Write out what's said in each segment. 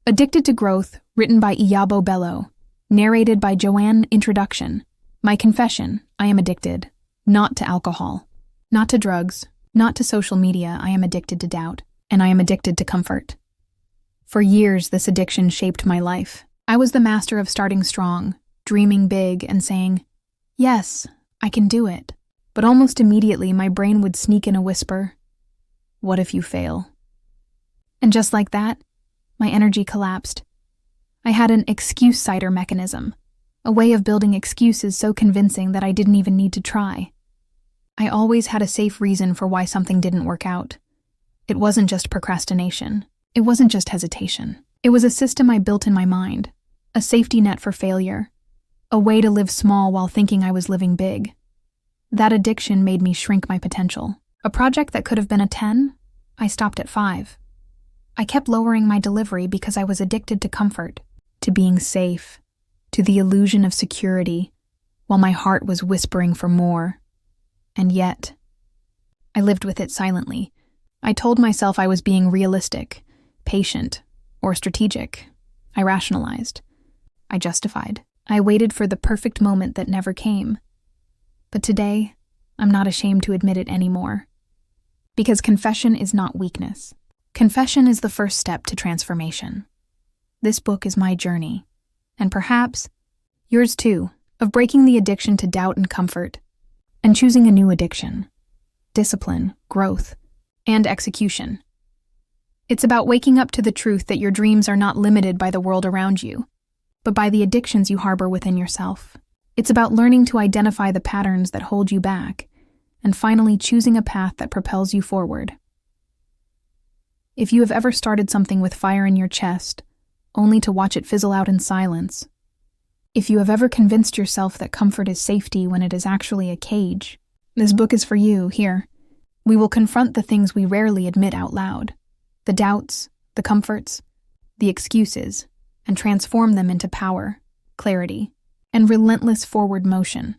Addicted to Growth, written by Iyabo Bello. Narrated by Joanne. Introduction. My confession, I am addicted. Not to alcohol. Not to drugs. Not to social media. I am addicted to doubt. And I am addicted to comfort. For years, this addiction shaped my life. I was the master of starting strong, dreaming big, and saying, yes, I can do it. But almost immediately, my brain would sneak in a whisper, what if you fail? And just like that, my energy collapsed. I had an excuse citer mechanism, a way of building excuses so convincing that I didn't even need to try. I always had a safe reason for why something didn't work out. It wasn't just procrastination. It wasn't just hesitation. It was a system I built in my mind, a safety net for failure, a way to live small while thinking I was living big. That addiction made me shrink my potential. A project that could have been a 10, I stopped at 5. I kept lowering my delivery because I was addicted to comfort, to being safe, to the illusion of security, while my heart was whispering for more. And yet, I lived with it silently. I told myself I was being realistic, patient, or strategic. I rationalized. I justified. I waited for the perfect moment that never came. But today, I'm not ashamed to admit it anymore. Because confession is not weakness. Confession is the first step to transformation. This book is my journey, and perhaps yours too, of breaking the addiction to doubt and comfort, and choosing a new addiction, discipline, growth, and execution. It's about waking up to the truth that your dreams are not limited by the world around you, but by the addictions you harbor within yourself. It's about learning to identify the patterns that hold you back, and finally choosing a path that propels you forward. If you have ever started something with fire in your chest, only to watch it fizzle out in silence, if you have ever convinced yourself that comfort is safety when it is actually a cage, this book is for you. Here, we will confront the things we rarely admit out loud, the doubts, the comforts, the excuses, and transform them into power, clarity, and relentless forward motion.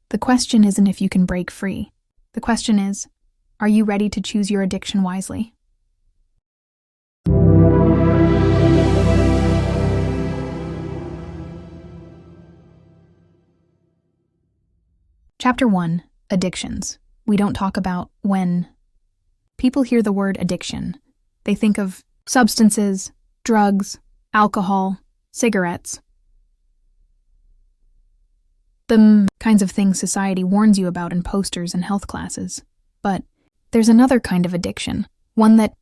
The question isn't if you can break free. The question is, are you ready to choose your addiction wisely? Chapter 1. Addictions. We don't talk about when. People hear the word addiction. They think of substances, drugs, alcohol, cigarettes. The kinds of things society warns you about in posters and health classes. But there's another kind of addiction, one that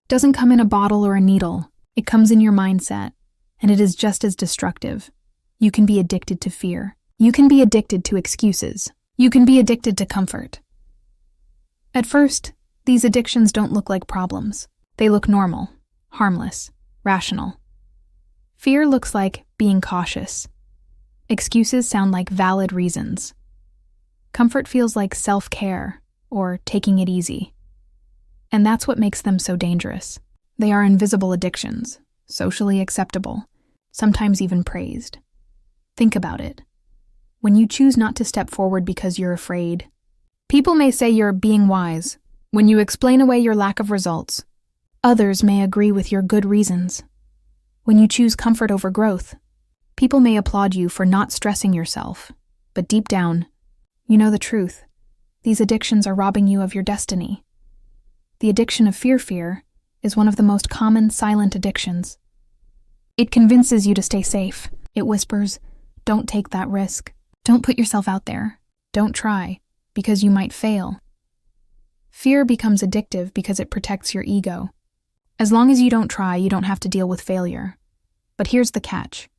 doesn't come in a bottle or a needle. It comes in your mindset, and it is just as destructive. You can be addicted to fear. You can be addicted to excuses. You can be addicted to comfort. At first, these addictions don't look like problems. They look normal, harmless, rational. Fear looks like being cautious. Excuses sound like valid reasons. Comfort feels like self-care or taking it easy. And that's what makes them so dangerous. They are invisible addictions, socially acceptable, sometimes even praised. Think about it. When you choose not to step forward because you're afraid, people may say you're being wise. When you explain away your lack of results, others may agree with your good reasons. When you choose comfort over growth, people may applaud you for not stressing yourself. But deep down, you know the truth. These addictions are robbing you of your destiny. The addiction of fear is one of the most common silent addictions. It convinces you to stay safe. It whispers, don't take that risk. Don't put yourself out there. Don't try, because you might fail. Fear becomes addictive because it protects your ego. As long as you don't try, you don't have to deal with failure. But here's the catch.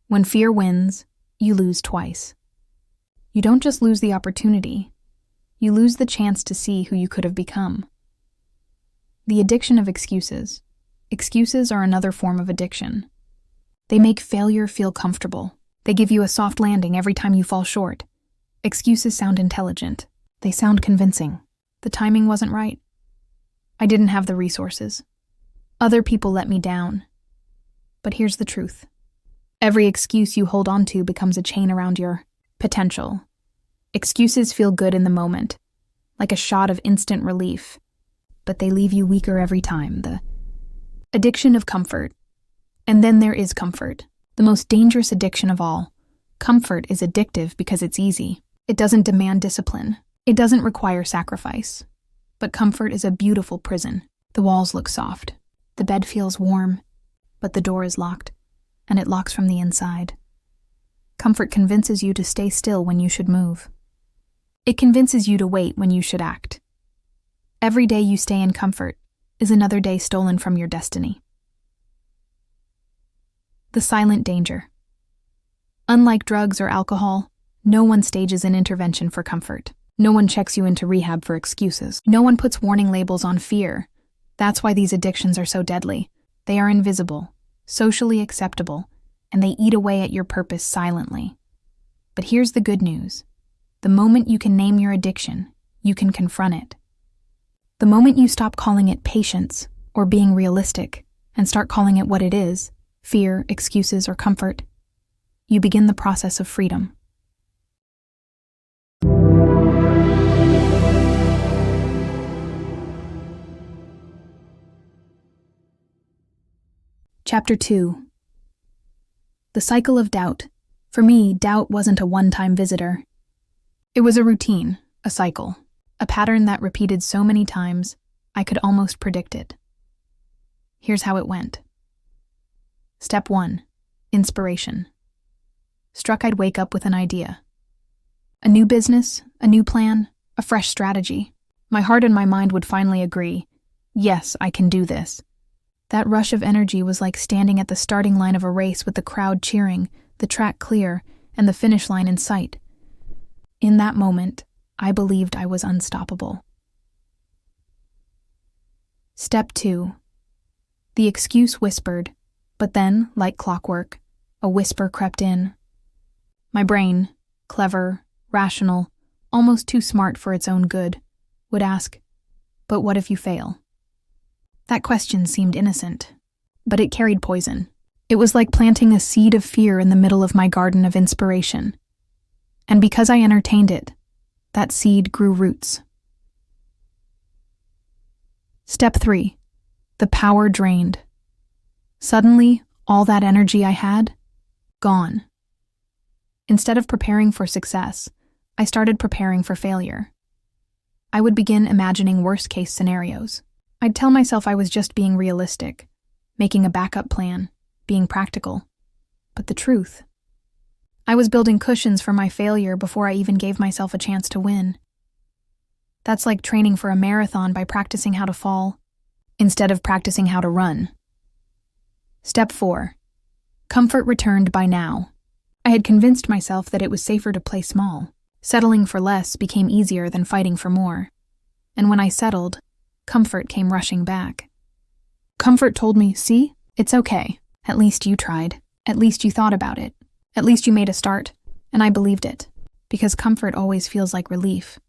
When fear wins, you lose twice. You don't just lose the opportunity. You lose the chance to see who you could have become. The addiction of excuses. Excuses are another form of addiction. They make failure feel comfortable. They give you a soft landing every time you fall short. Excuses sound intelligent. They sound convincing. The timing wasn't right. I didn't have the resources. Other people let me down. But here's the truth. Every excuse you hold on to becomes a chain around your potential. Excuses feel good in the moment, like a shot of instant relief, but they leave you weaker every time. The addiction of comfort. And then there is comfort, the most dangerous addiction of all. Comfort is addictive because it's easy. It doesn't demand discipline. It doesn't require sacrifice. But comfort is a beautiful prison. The walls look soft. The bed feels warm, but the door is locked, and it locks from the inside. Comfort convinces you to stay still when you should move. It convinces you to wait when you should act. Every day you stay in comfort is another day stolen from your destiny. The silent danger. Unlike drugs or alcohol, no one stages an intervention for comfort. No one checks you into rehab for excuses. No one puts warning labels on fear. That's why these addictions are so deadly. They are invisible, socially acceptable, and they eat away at your purpose silently. But here's the good news. The moment you can name your addiction, you can confront it. The moment you stop calling it patience or being realistic and start calling it what it is, fear, excuses, or comfort, you begin the process of freedom. Chapter 2. The cycle of doubt. For me, doubt wasn't a one-time visitor. It was a routine, a cycle, a pattern that repeated so many times, I could almost predict it. Here's how it went. Step 1. Inspiration. Struck I'd wake up with an idea. A new business, a new plan, a fresh strategy. My heart and my mind would finally agree. Yes, I can do this. That rush of energy was like standing at the starting line of a race with the crowd cheering, the track clear, and the finish line in sight. In that moment, I believed I was unstoppable. Step 2. The excuse whispered, but then, like clockwork, a whisper crept in. My brain, clever, rational, almost too smart for its own good, would ask, but what if you fail? That question seemed innocent, but it carried poison. It was like planting a seed of fear in the middle of my garden of inspiration. And because I entertained it, that seed grew roots. Step 3. The power drained. Suddenly, all that energy I had, gone. Instead of preparing for success, I started preparing for failure. I would begin imagining worst-case scenarios. I'd tell myself I was just being realistic, making a backup plan, being practical. But the truth? I was building cushions for my failure before I even gave myself a chance to win. That's like training for a marathon by practicing how to fall, instead of practicing how to run. Step 4. Comfort returned by now. I had convinced myself that it was safer to play small. Settling for less became easier than fighting for more. And when I settled, comfort came rushing back. Comfort told me, see, it's okay. At least you tried. At least you thought about it. At least you made a start. And I believed it. Because comfort always feels like relief.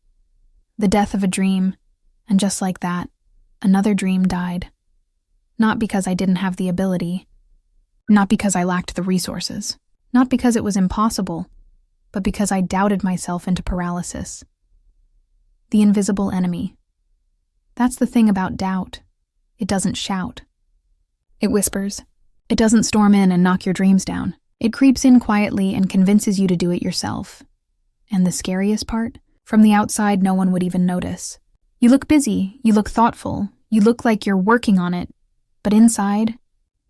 The death of a dream. And just like that, another dream died. Not because I didn't have the ability. Not because I lacked the resources. Not because it was impossible. But because I doubted myself into paralysis. The invisible enemy. That's the thing about doubt. It doesn't shout. It whispers. It doesn't storm in and knock your dreams down. It creeps in quietly and convinces you to do it yourself. And the scariest part? From the outside, no one would even notice. You look busy, you look thoughtful, you look like you're working on it. But inside,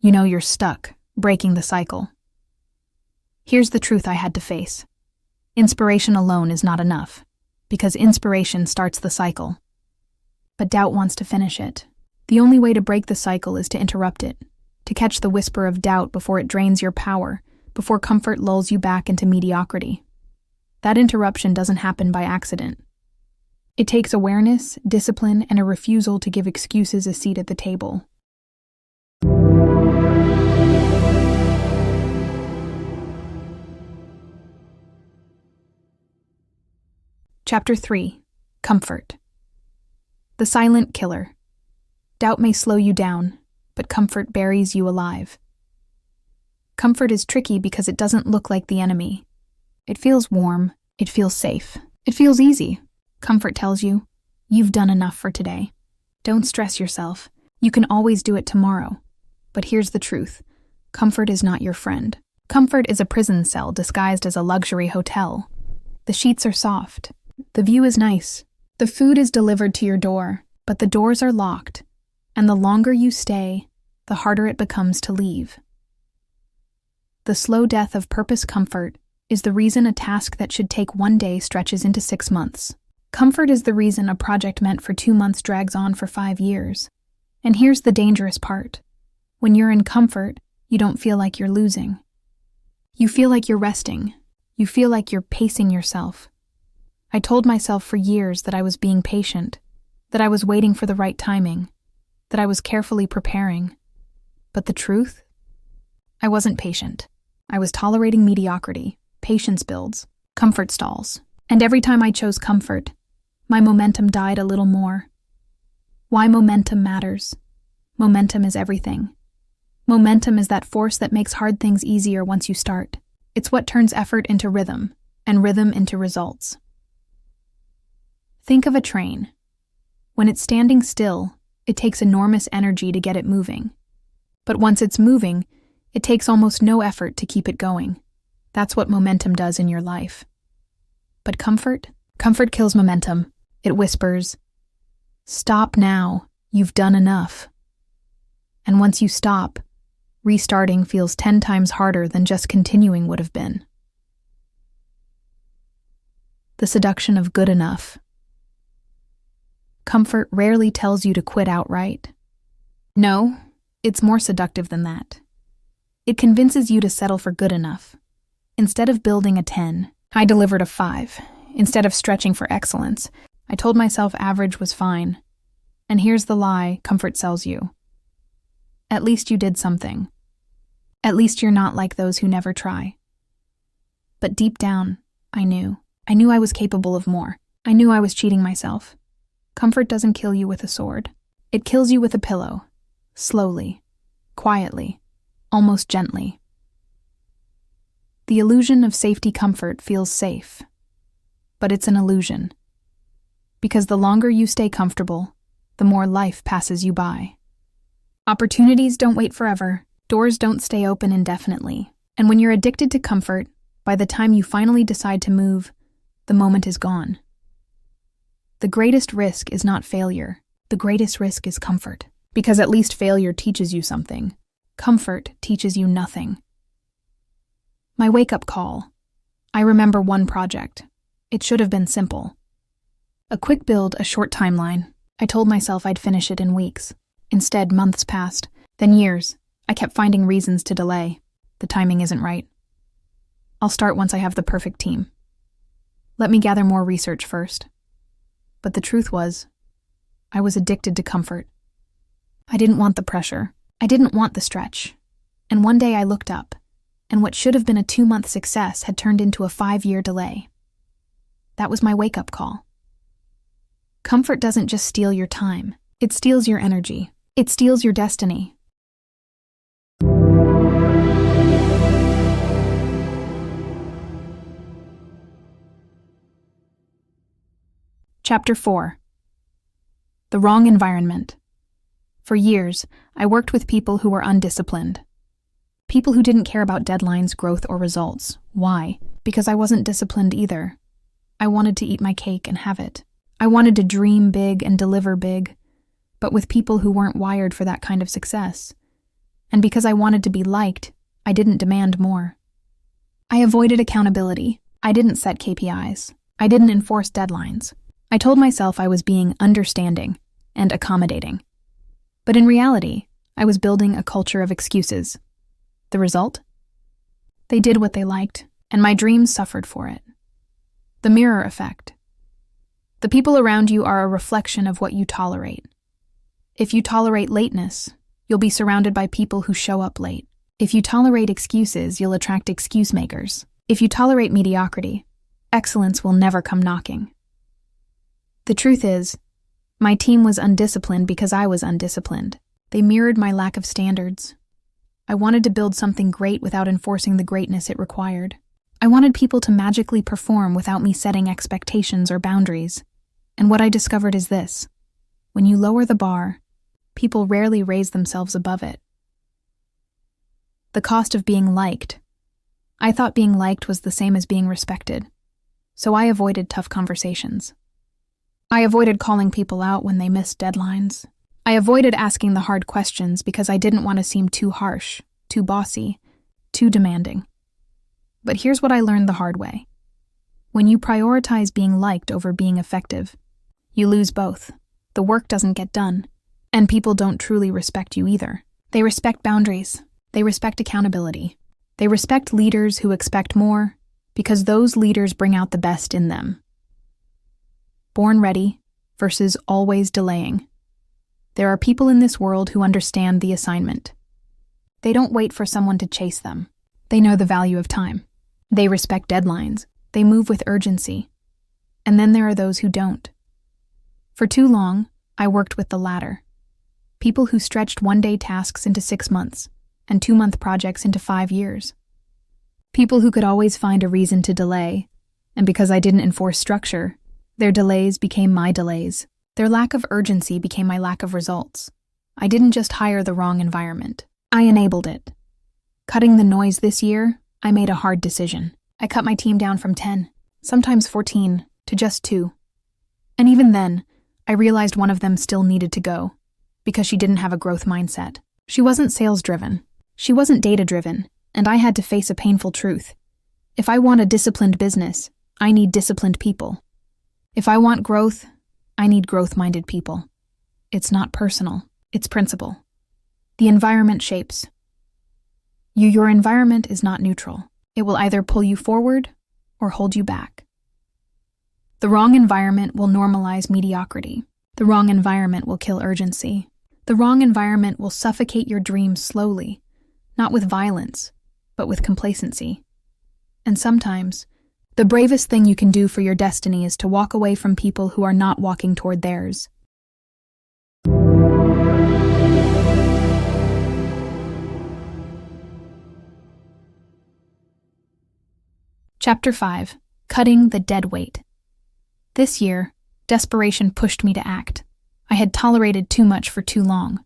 you know you're stuck, breaking the cycle. Here's the truth I had to face. Inspiration alone is not enough, because inspiration starts the cycle. But doubt wants to finish it. The only way to break the cycle is to interrupt it, to catch the whisper of doubt before it drains your power, before comfort lulls you back into mediocrity. That interruption doesn't happen by accident. It takes awareness, discipline, and a refusal to give excuses a seat at the table. Chapter 3. Comfort. The silent killer. Doubt may slow you down, but comfort buries you alive. Comfort is tricky because it doesn't look like the enemy. It feels warm, it feels safe, it feels easy. Comfort tells you, you've done enough for today. Don't stress yourself. You can always do it tomorrow. But here's the truth. Comfort is not your friend. Comfort is a prison cell disguised as a luxury hotel. The sheets are soft. The view is nice. The food is delivered to your door, but the doors are locked, and the longer you stay, the harder it becomes to leave. The slow death of purpose comfort is the reason a task that should take 1 day stretches into 6 months. Comfort is the reason a project meant for 2 months drags on for 5 years. And here's the dangerous part. When you're in comfort, you don't feel like you're losing. You feel like you're resting. You feel like you're pacing yourself. I told myself for years that I was being patient, that I was waiting for the right timing, that I was carefully preparing. But the truth? I wasn't patient. I was tolerating mediocrity, patience builds, comfort stalls. And every time I chose comfort, my momentum died a little more. Why momentum matters? Momentum is everything. Momentum is that force that makes hard things easier once you start. It's what turns effort into rhythm, and rhythm into results. Think of a train. When it's standing still, it takes enormous energy to get it moving. But once it's moving, it takes almost no effort to keep it going. That's what momentum does in your life. But comfort kills momentum. It whispers, "Stop now, you've done enough." And once you stop, restarting feels 10 times harder than just continuing would have been. The seduction of good enough. Comfort rarely tells you to quit outright. No, it's more seductive than that. It convinces you to settle for good enough. Instead of building a 10, I delivered a 5. Instead of stretching for excellence, I told myself average was fine. And here's the lie comfort sells you. At least you did something. At least you're not like those who never try. But deep down, I knew. I knew I was capable of more. I knew I was cheating myself. Comfort doesn't kill you with a sword. It kills you with a pillow. Slowly. Quietly. Almost gently. The illusion of safety comfort feels safe. But it's an illusion. Because the longer you stay comfortable, the more life passes you by. Opportunities don't wait forever. Doors don't stay open indefinitely. And when you're addicted to comfort, by the time you finally decide to move, the moment is gone. The greatest risk is not failure. The greatest risk is comfort. Because at least failure teaches you something. Comfort teaches you nothing. My wake-up call. I remember one project. It should have been simple. A quick build, a short timeline. I told myself I'd finish it in weeks. Instead, months passed, then years. I kept finding reasons to delay. The timing isn't right. I'll start once I have the perfect team. Let me gather more research first. But the truth was, I was addicted to comfort. I didn't want the pressure. I didn't want the stretch. And one day I looked up, and what should have been a 2-month success had turned into a 5-year delay. That was my wake-up call. Comfort doesn't just steal your time. It steals your energy. It steals your destiny. Chapter 4. The wrong environment. For years, I worked with people who were undisciplined. People who didn't care about deadlines, growth, or results. Why? Because I wasn't disciplined either. I wanted to eat my cake and have it. I wanted to dream big and deliver big, but with people who weren't wired for that kind of success. And because I wanted to be liked, I didn't demand more. I avoided accountability. I didn't set KPIs. I didn't enforce deadlines. I told myself I was being understanding and accommodating. But in reality, I was building a culture of excuses. The result? They did what they liked, and my dreams suffered for it. The mirror effect. The people around you are a reflection of what you tolerate. If you tolerate lateness, you'll be surrounded by people who show up late. If you tolerate excuses, you'll attract excuse makers. If you tolerate mediocrity, excellence will never come knocking. The truth is, my team was undisciplined because I was undisciplined. They mirrored my lack of standards. I wanted to build something great without enforcing the greatness it required. I wanted people to magically perform without me setting expectations or boundaries. And what I discovered is this: when you lower the bar, people rarely raise themselves above it. The cost of being liked. I thought being liked was the same as being respected, so I avoided tough conversations. I avoided calling people out when they missed deadlines. I avoided asking the hard questions because I didn't want to seem too harsh, too bossy, too demanding. But here's what I learned the hard way. When you prioritize being liked over being effective, you lose both. The work doesn't get done, and people don't truly respect you either. They respect boundaries. They respect accountability. They respect leaders who expect more because those leaders bring out the best in them. Born ready versus always delaying. There are people in this world who understand the assignment. They don't wait for someone to chase them. They know the value of time. They respect deadlines. They move with urgency. And then there are those who don't. For too long, I worked with the latter. People who stretched one-day tasks into 6 months and 2-month projects into 5 years. People who could always find a reason to delay, and because I didn't enforce structure, their delays became my delays. Their lack of urgency became my lack of results. I didn't just hire the wrong environment. I enabled it. Cutting the noise this year, I made a hard decision. I cut my team down from 10, sometimes 14, to just 2. And even then, I realized one of them still needed to go, because she didn't have a growth mindset. She wasn't sales-driven. She wasn't data-driven, and I had to face a painful truth. If I want a disciplined business, I need disciplined people. If I want growth, I need growth-minded people. It's not personal, it's principle. The environment shapes. Your environment is not neutral. It will either pull you forward or hold you back. The wrong environment will normalize mediocrity. The wrong environment will kill urgency. The wrong environment will suffocate your dreams slowly, not with violence, but with complacency. And sometimes, the bravest thing you can do for your destiny is to walk away from people who are not walking toward theirs. Chapter 5. Cutting the Dead Weight. This year, desperation pushed me to act. I had tolerated too much for too long.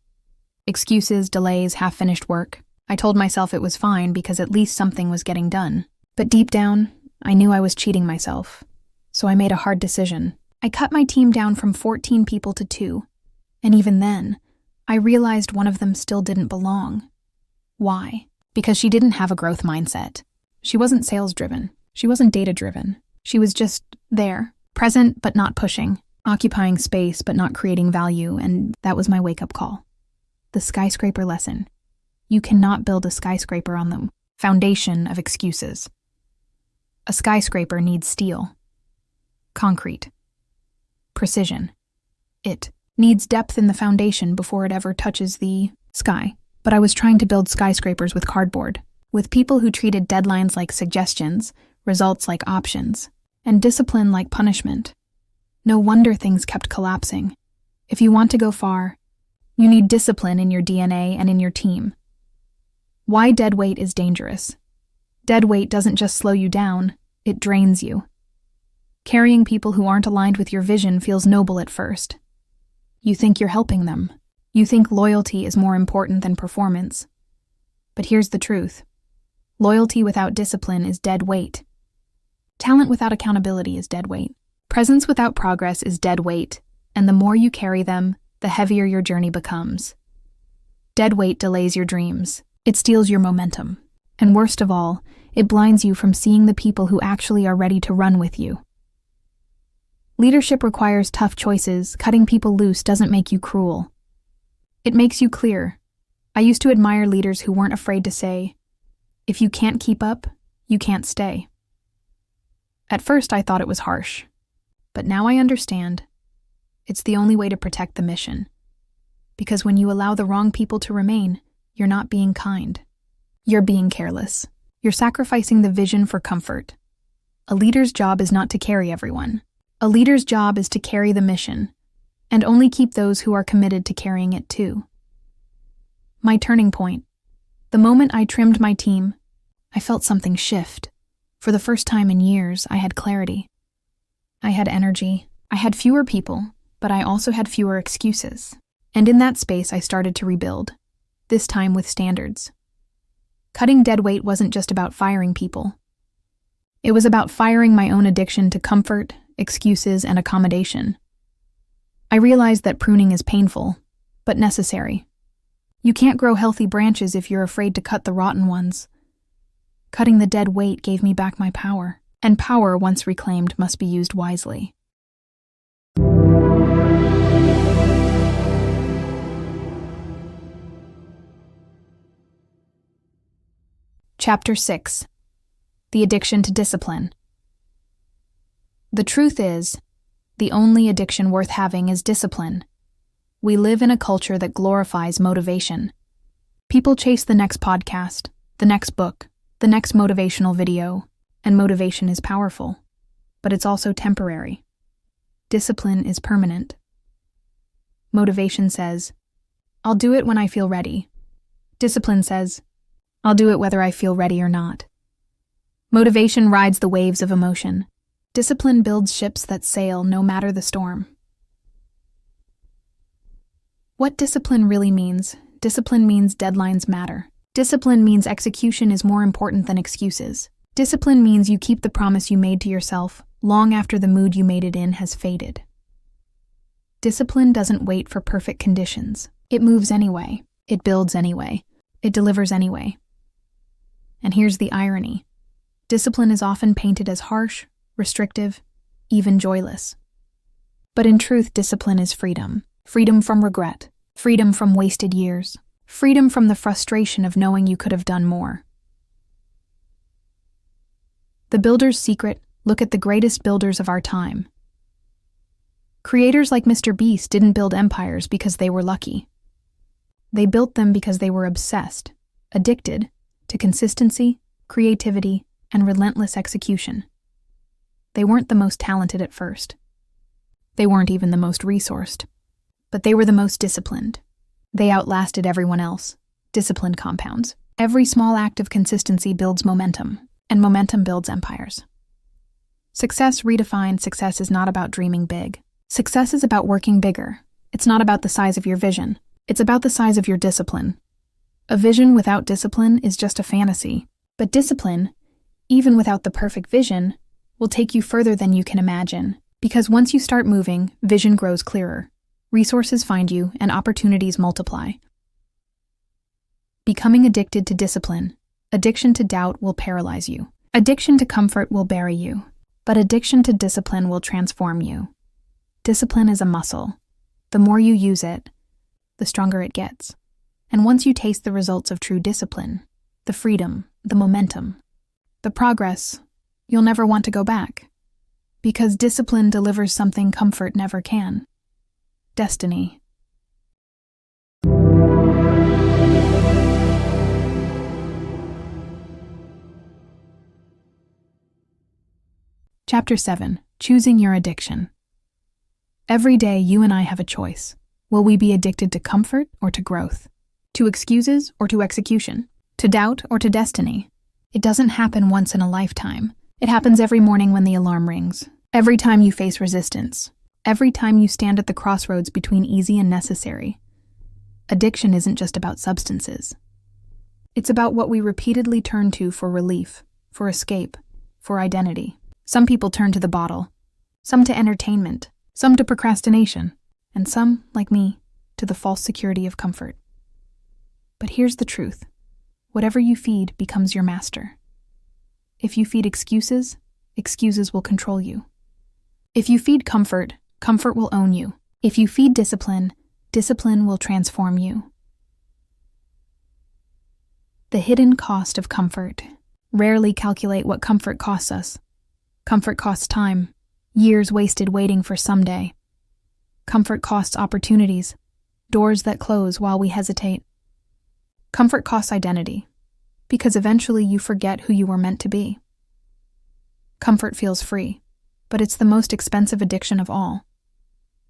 Excuses, delays, half-finished work. I told myself it was fine because at least something was getting done. But deep down, I knew I was cheating myself. So I made a hard decision. I cut my team down from 14 people to 2. And even then, I realized one of them still didn't belong. Why? Because she didn't have a growth mindset. She wasn't sales-driven. She wasn't data-driven. She was just there, present but not pushing, occupying space but not creating value, and that was my wake-up call. The skyscraper lesson. You cannot build a skyscraper on the foundation of excuses. A skyscraper needs steel, concrete, precision. It needs depth in the foundation before it ever touches the sky. But I was trying to build skyscrapers with cardboard, with people who treated deadlines like suggestions, results like options, and discipline like punishment. No wonder things kept collapsing. If you want to go far, you need discipline in your DNA and in your team. Why dead weight is dangerous. Dead weight doesn't just slow you down, it drains you. Carrying people who aren't aligned with your vision feels noble at first. You think you're helping them. You think loyalty is more important than performance. But here's the truth. Loyalty without discipline is dead weight. Talent without accountability is dead weight. Presence without progress is dead weight, and the more you carry them, the heavier your journey becomes. Dead weight delays your dreams. It steals your momentum. And worst of all, it blinds you from seeing the people who actually are ready to run with you. Leadership requires tough choices. Cutting people loose doesn't make you cruel. It makes you clear. I used to admire leaders who weren't afraid to say, "If you can't keep up, you can't stay." At first I thought it was harsh, but now I understand. It's the only way to protect the mission. Because when you allow the wrong people to remain, you're not being kind. You're being careless. You're sacrificing the vision for comfort. A leader's job is not to carry everyone. A leader's job is to carry the mission, and only keep those who are committed to carrying it too. My turning point. The moment I trimmed my team, I felt something shift. For the first time in years, I had clarity. I had energy. I had fewer people, but I also had fewer excuses. And in that space, I started to rebuild, this time with standards. Cutting dead weight wasn't just about firing people. It was about firing my own addiction to comfort, excuses, and accommodation. I realized that pruning is painful, but necessary. You can't grow healthy branches if you're afraid to cut the rotten ones. Cutting the dead weight gave me back my power, and power, once reclaimed, must be used wisely. Chapter 6. The Addiction to Discipline. The truth is, the only addiction worth having is discipline. We live in a culture that glorifies motivation. People chase the next podcast, the next book, the next motivational video, and motivation is powerful, but it's also temporary. Discipline is permanent. Motivation says, "I'll do it when I feel ready." Discipline says, "I'll do it whether I feel ready or not." Motivation rides the waves of emotion. Discipline builds ships that sail no matter the storm. What discipline really means? Discipline means deadlines matter. Discipline means execution is more important than excuses. Discipline means you keep the promise you made to yourself long after the mood you made it in has faded. Discipline doesn't wait for perfect conditions. It moves anyway. It builds anyway. It delivers anyway. And here's the irony. Discipline is often painted as harsh, restrictive, even joyless. But in truth, discipline is freedom. Freedom from regret. Freedom from wasted years. Freedom from the frustration of knowing you could have done more. The builder's secret: look at the greatest builders of our time. Creators like Mr. Beast didn't build empires because they were lucky. They built them because they were obsessed, addicted to consistency, creativity, and relentless execution. They weren't the most talented at first. They weren't even the most resourced. But they were the most disciplined. They outlasted everyone else. Discipline compounds. Every small act of consistency builds momentum, and momentum builds empires. Success redefined: success is not about dreaming big. Success is about working bigger. It's not about the size of your vision. It's about the size of your discipline. A vision without discipline is just a fantasy. But discipline, even without the perfect vision, will take you further than you can imagine. Because once you start moving, vision grows clearer. Resources find you, and opportunities multiply. Becoming addicted to discipline. Addiction to doubt will paralyze you. Addiction to comfort will bury you. But addiction to discipline will transform you. Discipline is a muscle. The more you use it, the stronger it gets. And once you taste the results of true discipline, the freedom, the momentum, the progress, you'll never want to go back. Because discipline delivers something comfort never can. Destiny. Chapter 7. Choosing your addiction. Every day, you and I have a choice. Will we be addicted to comfort or to growth? To excuses or to execution? To doubt or to destiny? It doesn't happen once in a lifetime. It happens every morning when the alarm rings. Every time you face resistance. Every time you stand at the crossroads between easy and necessary. Addiction isn't just about substances. It's about what we repeatedly turn to for relief, for escape, for identity. Some people turn to the bottle, some to entertainment, some to procrastination, and some, like me, to the false security of comfort. But here's the truth. Whatever you feed becomes your master. If you feed excuses, excuses will control you. If you feed comfort, comfort will own you. If you feed discipline, discipline will transform you. The hidden cost of comfort. Rarely calculate what comfort costs us. Comfort costs time, years wasted waiting for someday. Comfort costs opportunities, doors that close while we hesitate. Comfort costs identity, because eventually you forget who you were meant to be. Comfort feels free, but it's the most expensive addiction of all.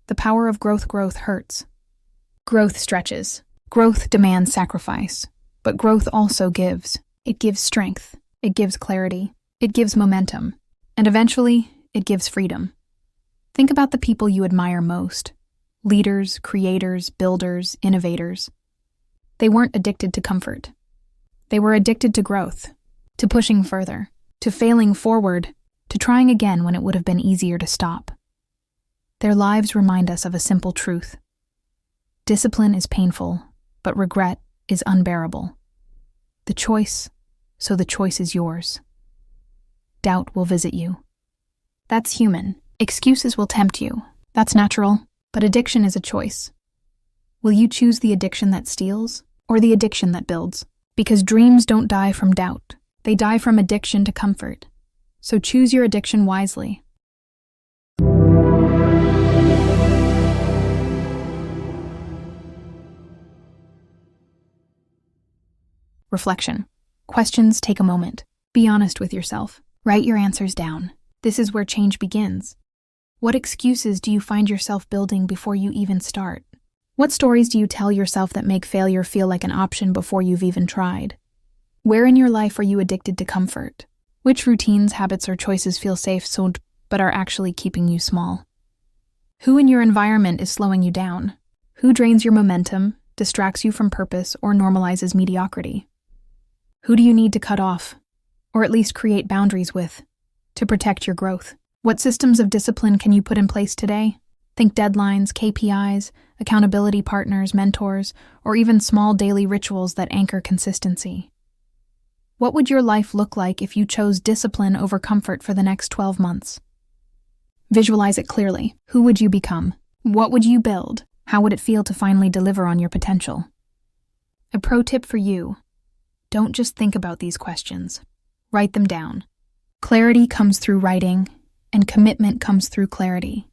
The power of growth hurts. Growth stretches. Growth demands sacrifice. But growth also gives. It gives strength. It gives clarity. It gives momentum. And eventually, it gives freedom. Think about the people you admire most. Leaders, creators, builders, innovators. They weren't addicted to comfort. They were addicted to growth, to pushing further, to failing forward, to trying again when it would have been easier to stop. Their lives remind us of a simple truth. Discipline is painful, but regret is unbearable. The choice is yours. Doubt will visit you. That's human. Excuses will tempt you. That's natural. But addiction is a choice. Will you choose the addiction that steals or the addiction that builds? Because dreams don't die from doubt. They die from addiction to comfort. So choose your addiction wisely. Reflection. Questions take a moment. Be honest with yourself. Write your answers down. This is where change begins. What excuses do you find yourself building before you even start? What stories do you tell yourself that make failure feel like an option before you've even tried? Where in your life are you addicted to comfort? Which routines, habits, or choices feel safe but are actually keeping you small? Who in your environment is slowing you down? Who drains your momentum, distracts you from purpose, or normalizes mediocrity? Who do you need to cut off, or at least create boundaries with, to protect your growth? What systems of discipline can you put in place today? Think deadlines, KPIs, accountability partners, mentors, or even small daily rituals that anchor consistency. What would your life look like if you chose discipline over comfort for the next 12 months? Visualize it clearly. Who would you become? What would you build? How would it feel to finally deliver on your potential? A pro tip for you: don't just think about these questions. Write them down. Clarity comes through writing, and commitment comes through clarity.